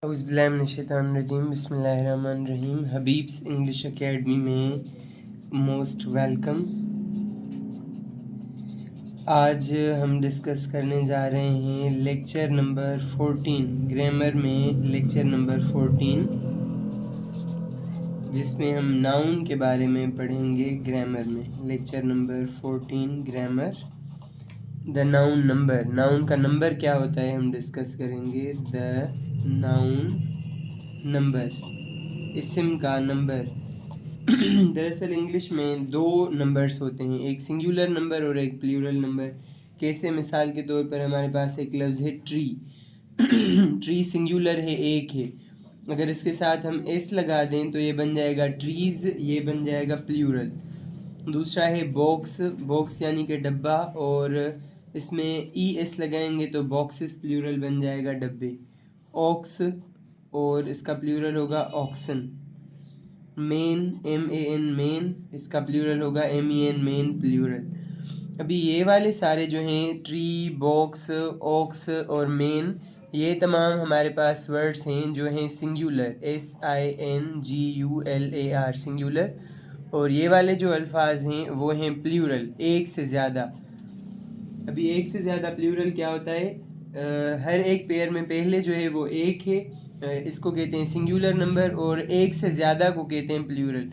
औज़ुबिल्लाहिमिनश्शैतानिर्रजीम बिस्मिल्लाहिर्रहमानिर्रहीम। Habib's English academy में most welcome. आज हम डिस्कस करने जा रहे हैं लेक्चर नंबर 14, ग्रामर में लेक्चर नंबर 14, जिसमें हम नाउन के बारे में पढ़ेंगे। ग्रामर में lecture number 14 grammar. The noun number, noun का नंबर क्या होता है हम डिस्कस करेंगे। द नाउन नंबर, इस्म का नंबर। दरअसल इंग्लिश में दो नंबर्स होते हैं, एक सिंगुलर नंबर और एक प्लूरल नंबर। कैसे? मिसाल के तौर पर हमारे पास एक लफ्ज़ है ट्री। ट्री सिंगुलर है, एक है। अगर इसके साथ हम एस लगा दें तो ये बन जाएगा ट्रीज़, ये बन जाएगा प्लूरल। दूसरा है बॉक्स, बॉक्स यानी कि डब्बा, और इसमें ई एस लगाएंगे तो बॉक्सेस प्लूरल बन जाएगा, डब्बे। ऑक्स, और इसका प्लूरल होगा oxen. Man, M A N man, इसका प्लूरल होगा M E N men, plural. अभी ये वाले सारे जो हैं ट्री, बॉक्स, ऑक्स और मेन, ये तमाम हमारे पास वर्ड्स हैं जो हैं सिंगुलर, SINGULAR सिंगुलर। और ये वाले जो अल्फाज हैं वो हैं प्लूरल, एक से ज़्यादा। अभी एक से ज़्यादा प्लूरल क्या होता है? हर एक पेयर में पहले जो है वो एक है, इसको कहते हैं सिंगुलर नंबर, और एक से ज़्यादा को कहते हैं प्लूरल।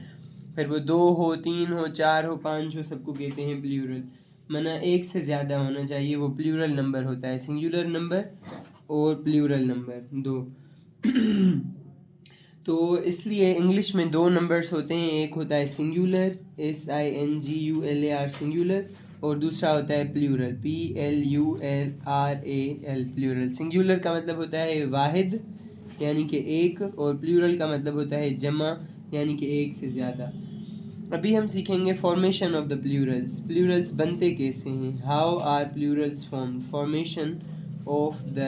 फिर वो दो हो, तीन हो, चार हो, पाँच हो, सबको कहते हैं प्लूरल। मना एक से ज़्यादा होना चाहिए, वो प्लूरल नंबर होता है। सिंगुलर नंबर और प्लूरल नंबर दो। तो इसलिए इंग्लिश में दो नंबर्स होते हैं, एक होता है सिंगुलर SINGULAR सिंगुलर, और दूसरा होता है प्लूरल PLURAL प्लूरल। सिंगुलर का मतलब होता है वाहिद यानी कि एक, और प्लूरल का मतलब होता है जमा यानी कि एक से ज़्यादा। अभी हम सीखेंगे formation of the plurals. Plurals बनते कैसे हैं? How are plurals formed, formation of the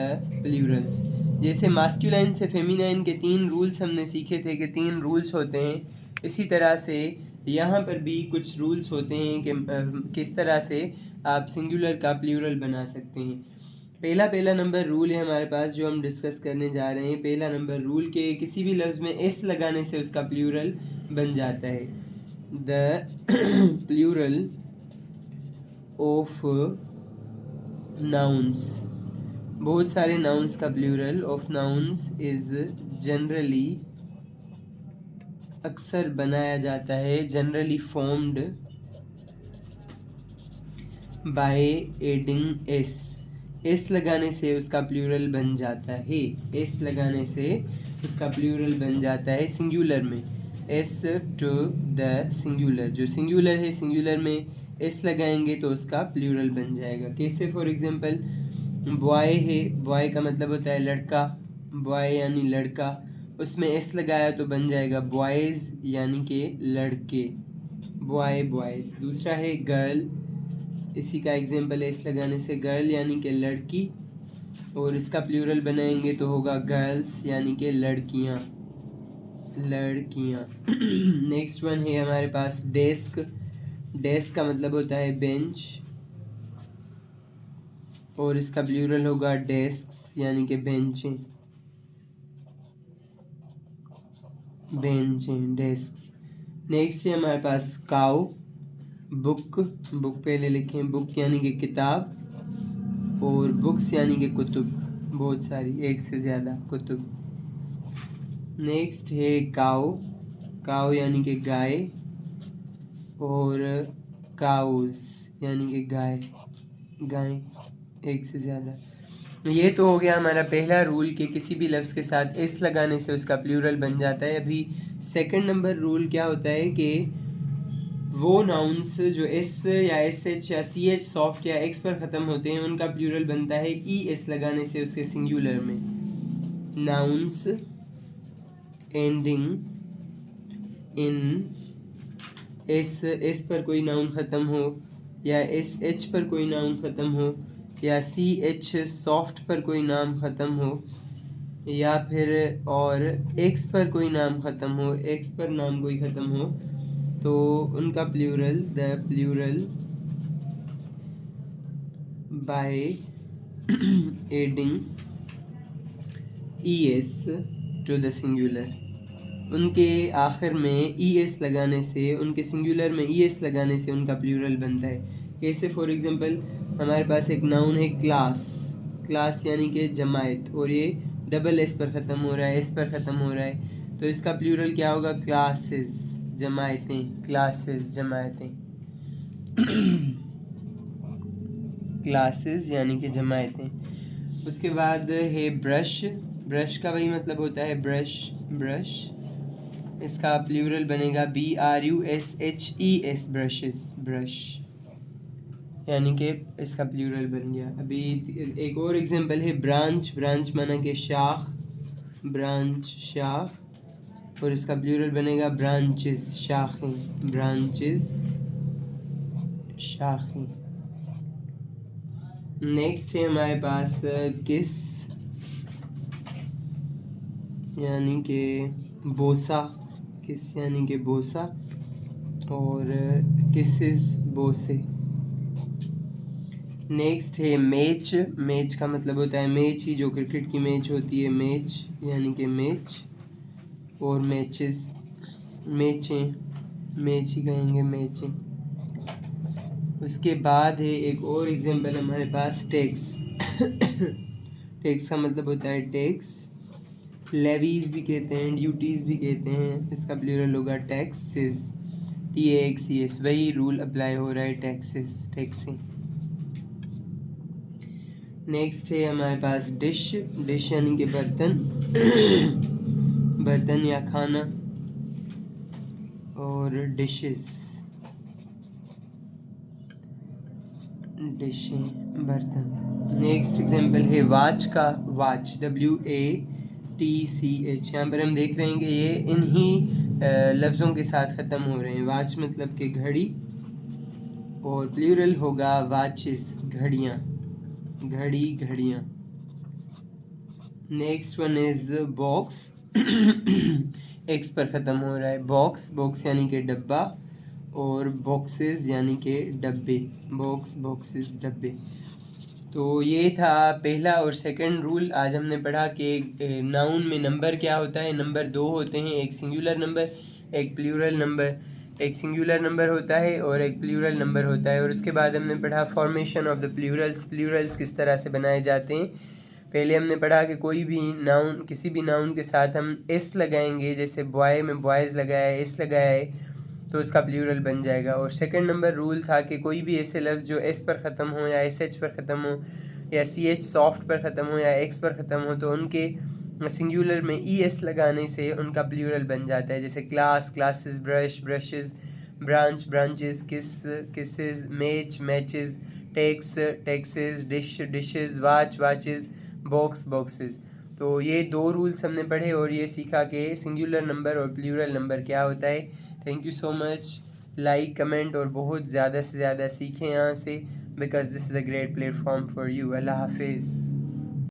plurals. जैसे मास्कुलाइन से फेमिनाइन के 3 रूल्स हमने सीखे थे कि 3 रूल्स होते हैं, इसी तरह से यहाँ पर भी कुछ रूल्स होते हैं कि किस तरह से आप सिंगुलर का प्लूरल बना सकते हैं। पहला नंबर रूल है हमारे पास जो हम डिस्कस करने जा रहे हैं। पहला नंबर रूल के किसी भी लफ्ज़ में एस लगाने से उसका प्लूरल बन जाता है। द प्लूरल ऑफ नाउन्स, बहुत सारे नाउन्स का plural of nouns is generally, अक्सर बनाया जाता है, generally formed by adding S लगाने से उसका प्लूरल बन जाता है। एस लगाने से उसका प्लूरल बन जाता है सिंगुलर में। एस टू द सिंगुलर, जो सिंगुलर है सिंगुलर में एस लगाएंगे तो उसका प्लूरल बन जाएगा। कैसे? फॉर एग्जांपल बॉय है, बॉय का मतलब होता है लड़का, बॉय यानी लड़का, उसमें एस लगाया तो बन जाएगा बॉयज़ यानी कि लड़के, बॉय बॉयज़। दूसरा है गर्ल, इसी का एग्जांपल एस लगाने से गर्ल यानी कि लड़की, और इसका प्लूरल बनाएंगे तो होगा गर्ल्स यानी कि लड़कियां, लड़कियां। नेक्स्ट वन है हमारे पास डेस्क। डेस्क का मतलब होता है बेंच, और इसका प्लूरल होगा डेस्क्स यानी कि बेंचें, बेंचें, डेस्क्स। नेक्स्ट है हमारे पास काउ। बुक, बुक पहले लिखें, बुक यानी कि किताब, और बुक्स यानी कि कुतुब, बहुत सारी, एक से ज़्यादा कुतुब। नेक्स्ट है काउ, काउ यानी कि गाय, और काउज यानी कि गाय, गाय, एक से ज़्यादा। ये तो हो गया हमारा पहला रूल कि किसी भी लफ्ज़ के साथ एस लगाने से उसका प्लूरल बन जाता है। अभी सेकंड नंबर रूल क्या होता है कि वो नाउन्स जो एस या एस एच या सी एच सॉफ्ट या एक्स पर ख़त्म होते हैं उनका प्लूरल बनता है ई एस लगाने से उसके सिंगुलर में। Nouns ending in S, S पर कोई नाउन ख़त्म हो, या एस एच पर कोई नाउन ख़त्म हो, या सी एच सॉफ्ट पर कोई नाम ख़त्म हो, या फिर और एक्स पर कोई नाम ख़त्म हो, एक्स पर नाम कोई ख़त्म हो, तो उनका plural, the plural by adding es to the singular, उनके आखिर में es लगाने से, उनके सिंगुलर में es लगाने से उनका प्लूरल बनता है। कैसे? फॉर एग्जांपल हमारे पास एक नाउन है क्लास, क्लास यानी कि जमायत, और ये डबल एस पर ख़त्म हो रहा है, एस पर ख़त्म हो रहा है, तो इसका प्लूरल क्या होगा? क्लासेस, जमायतें, क्लासेस, जमायतें। क्लासेस यानी कि जमायतें। उसके बाद है ब्रश, ब्रश का वही मतलब होता है ब्रश, ब्रश, इसका प्लूरल बनेगा BRUSHES, ब्रशेस, ब्रश, यानी कि इसका प्लूरल बन गया। अभी एक और एग्जांपल है ब्रांच, ब्रांच माना कि शाख, ब्रांच, शाख, और इसका प्लूरल बनेगा ब्रांचेस, शाखें, ब्रांचेस, शाखें। नेक्स्ट है हमारे पास किस, यानी कि बोसा, किस यानी कि बोसा, और किसेस, बोसे। नेक्स्ट है मैच, मैच का मतलब होता है मैच ही, जो क्रिकेट की मैच होती है, मैच यानी कि मैच, और मैचेस, मैचें, मैच ही कहेंगे, मैचें। उसके बाद है एक और एग्जांपल हमारे पास टैक्स, टैक्स का मतलब होता है टैक्स, लेवीज भी कहते हैं, ड्यूटीज़ भी कहते हैं, इसका प्लूरल होगा टैक्सेस, TAXES, वही रूल अप्लाई हो रहा है, टैक्सेस, टैक्सें। नेक्स्ट है हमारे पास डिश, डिश यानी कि बर्तन, बर्तन या खाना, और डिशेस, डिशें, बर्तन। नेक्स्ट एग्जांपल है वाच का, वाच, WATCH, यहाँ पर हम देख रहे हैं कि ये इन्हीं लफ्ज़ों के साथ ख़त्म हो रहे हैं। वाच मतलब कि घड़ी, और प्लूरल होगा वाचेस, घड़ियाँ, घड़ी, घड़ियाँ। Next one is box, x पर ख़त्म हो रहा है, बॉक्स, बॉक्स यानी कि डब्बा, और बॉक्सेस यानी कि डब्बे, बॉक्स, बॉक्सेस, डब्बे। तो ये था पहला और सेकंड रूल। आज हमने पढ़ा कि नाउन में नंबर क्या होता है। नंबर दो होते हैं, एक सिंगुलर नंबर, एक प्लूरल नंबर। एक सिंगुलर नंबर होता है और एक प्लूरल नंबर होता है। और उसके बाद हमने पढ़ा formation of the plurals, Plurals किस तरह से बनाए जाते हैं। पहले हमने पढ़ा कि कोई भी नाउन, किसी भी नाउन के साथ हम एस लगाएंगे, जैसे बॉय में बॉयज़ लगाया है, एस लगाया है, तो उसका प्लूरल बन जाएगा। और सेकंड नंबर रूल था कि कोई भी ऐसे लफ्ज़ जो एस पर ख़त्म हो, या SH पर ख़त्म हो, या CH सॉफ्ट पर ख़त्म हो, या एक्स पर ख़त्म हो, तो उनके सिंगुलर में ES लगाने से उनका प्लूरल बन जाता है। जैसे class, classes, brush, brushes, branch, branches, kiss, kisses, match, matches, tax, taxes, dish, dishes, watch, watches, box, boxes. तो ये दो रूल्स हमने पढ़े और ये सीखा कि सिंगुलर नंबर और प्लूरल नंबर क्या होता है। Thank you so much. Like, comment और बहुत ज़्यादा से ज़्यादा सीखें यहाँ से, because this is a great platform for you. अल्लाह हाफिज़।